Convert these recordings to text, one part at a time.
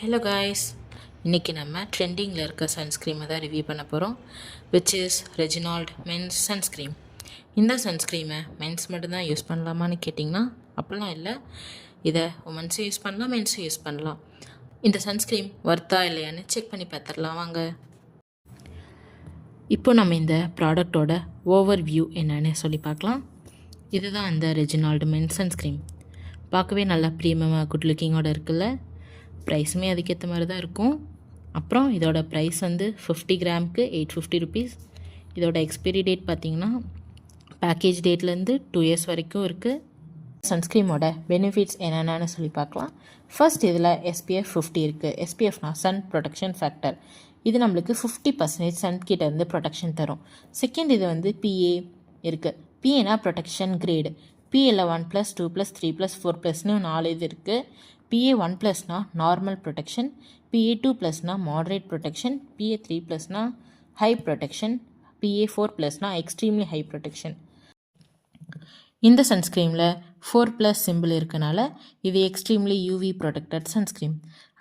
Hello guys, இன்றைக்கி நம்ம ட்ரெண்டிங்கில் இருக்க சன்ஸ்க்ரீமை தான் ரிவ்யூ பண்ண போகிறோம். Which is Reginald men's sunscreen. இந்த சன்ஸ்க்ரீமை மென்ஸ் மட்டும்தான் யூஸ் பண்ணலாமான்னு கேட்டிங்கன்னா அப்படிலாம் இல்லை. இதை உமன்ஸும் யூஸ் பண்ணலாம், மென்ஸும் யூஸ் பண்ணலாம். இந்த சன்ஸ்க்ரீம் ஒர்த்தா இல்லையான்னு செக் பண்ணி பார்த்துடலாம் வாங்க. இப்போ நம்ம இந்த ப்ராடக்டோட ஓவர் வியூ என்னன்னு சொல்லி பார்க்கலாம். இதுதான் அந்த ரெஜினால்டு மென்ஸ் சன்ஸ்க்ரீம். பார்க்கவே நல்லா ப்ரீமியமாக குட் லுக்கிங்கோடு இருக்குல்ல. ப்ரைஸுமே அதுக்கேற்ற மாதிரி தான் இருக்கும். அப்புறம் இதோட ப்ரைஸ் வந்து 50 கிராமுக்கு 850 ருபீஸ். இதோட எக்ஸ்பைரி டேட் பார்த்திங்கன்னா பேக்கேஜ் டேட்லேருந்து 2 இயர்ஸ் வரைக்கும் இருக்குது. சன்ஸ்க்ரீமோட பெனிஃபிட்ஸ் என்னென்னு சொல்லி பார்க்கலாம். ஃபர்ஸ்ட் இதில் SPF 50 இருக்குது. SPFனா சன் ப்ரொடெக்ஷன் ஃபேக்டர். இது நம்மளுக்கு 50% சன்கிட்டேருந்து ப்ரொடெக்ஷன் தரும். செகண்ட் இது வந்து PA இருக்குது. PAனா ப்ரொடெக்ஷன் கிரேடு. PAல 1+, 2+, 3+, 4+னு 4 இது இருக்குது. PA 1+னா நார்மல் ப்ரொடெக்ஷன், PA 2+னா மாடரேட் ப்ரொடெக்ஷன், PA 3+னா ஹை ப்ரொடெக்ஷன், PA 4+னா எக்ஸ்ட்ரீம்லி ஹை ப்ரொடெக்ஷன். இந்த சன்ஸ்க்ரீமில் 4+ சிம்பிள் இருக்கனால இது எக்ஸ்ட்ரீம்லி UV ப்ரொடெக்டட் சன்ஸ்க்ரீம்.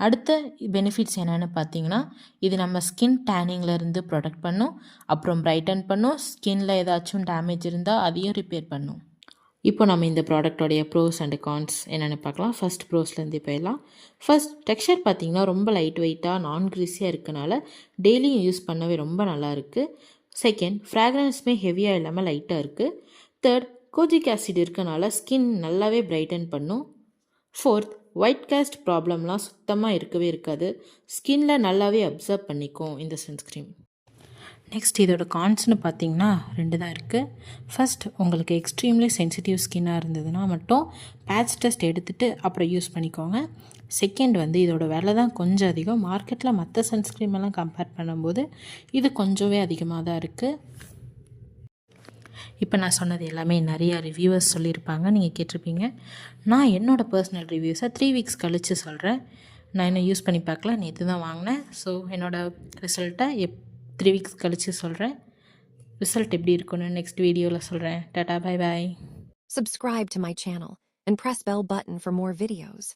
அடுத்த பெனிஃபிட்ஸ் என்னென்னு பார்த்தீங்கன்னா, இது நம்ம ஸ்கின் டேனிங்லேருந்து ப்ரொடெக்ட் பண்ணும், அப்புறம் பிரைட்டன் பண்ணும், ஸ்கின்னில் ஏதாச்சும் டேமேஜ் இருந்தால் அதையும் ரிப்பேர் பண்ணும். இப்போ நம்ம இந்த ப்ராடக்டோடைய ப்ரோஸ் அண்ட் கான்ஸ் என்னென்னு பார்க்கலாம். ஃபர்ஸ்ட் ப்ரோஸ்லேருந்து போயிடலாம். ஃபர்ஸ்ட் டெக்ஸ்சர் பார்த்திங்கன்னா ரொம்ப லைட் வெயிட்டாக நான் க்ரீஸியாக இருக்கனால டெய்லியும் யூஸ் பண்ணவே ரொம்ப நல்லா இருக்குது. செகண்ட், ஃப்ராக்ரன்ஸுமே ஹெவியாக இல்லாமல் லைட்டாக இருக்குது. தேர்ட், கோஜிக் ஆசிட் இருக்கனால ஸ்கின் நல்லாவே பிரைட்டன் பண்ணும். ஃபோர்த், ஒயிட் காஸ்ட் ப்ராப்ளம்லாம் சுத்தமாக இருக்கவே இருக்காது. ஸ்கின்னில் நல்லாவே அப்சர்வ் பண்ணிக்கும் இந்த சன்ஸ்க்ரீம். நெக்ஸ்ட் இதோட கான்ஸ்னு பார்த்தீங்கன்னா 2 தான் இருக்குது. ஃபர்ஸ்ட், உங்களுக்கு எக்ஸ்ட்ரீம்லி சென்சிட்டிவ் ஸ்கின்னாக இருந்ததுன்னா மட்டும் பேட்ச் டெஸ்ட் எடுத்துகிட்டு அப்புறம் யூஸ் பண்ணிக்கோங்க. செகண்ட் வந்து இதோட விலை தான் கொஞ்சம் அதிகம். மார்க்கெட்டில் மற்ற சன்ஸ்க்ரீம் எல்லாம் கம்பேர் பண்ணும்போது இது கொஞ்சமே அதிகமாக தான் இருக்குது. இப்போ நான் சொன்னது எல்லாமே நிறையா ரிவ்யூவர்ஸ் சொல்லியிருப்பாங்க, நீங்கள் கேட்டிருப்பீங்க. நான் என்னோடய பர்சனல் ரிவ்யூஸை 3 வீக்ஸ் கழித்து சொல்கிறேன். நான் இன்னும் யூஸ் பண்ணி பார்க்கல, நேற்று தான் வாங்கினேன். ஸோ என்னோடய ரிசல்ட்டை 3 வீக்ஸ் கழித்து சொல்கிறேன். ரிசல்ட் எப்படி இருக்குன்னு நெக்ஸ்ட் வீடியோவில் சொல்கிறேன். Tata, bye bye. Subscribe to my channel and press bell button for more videos.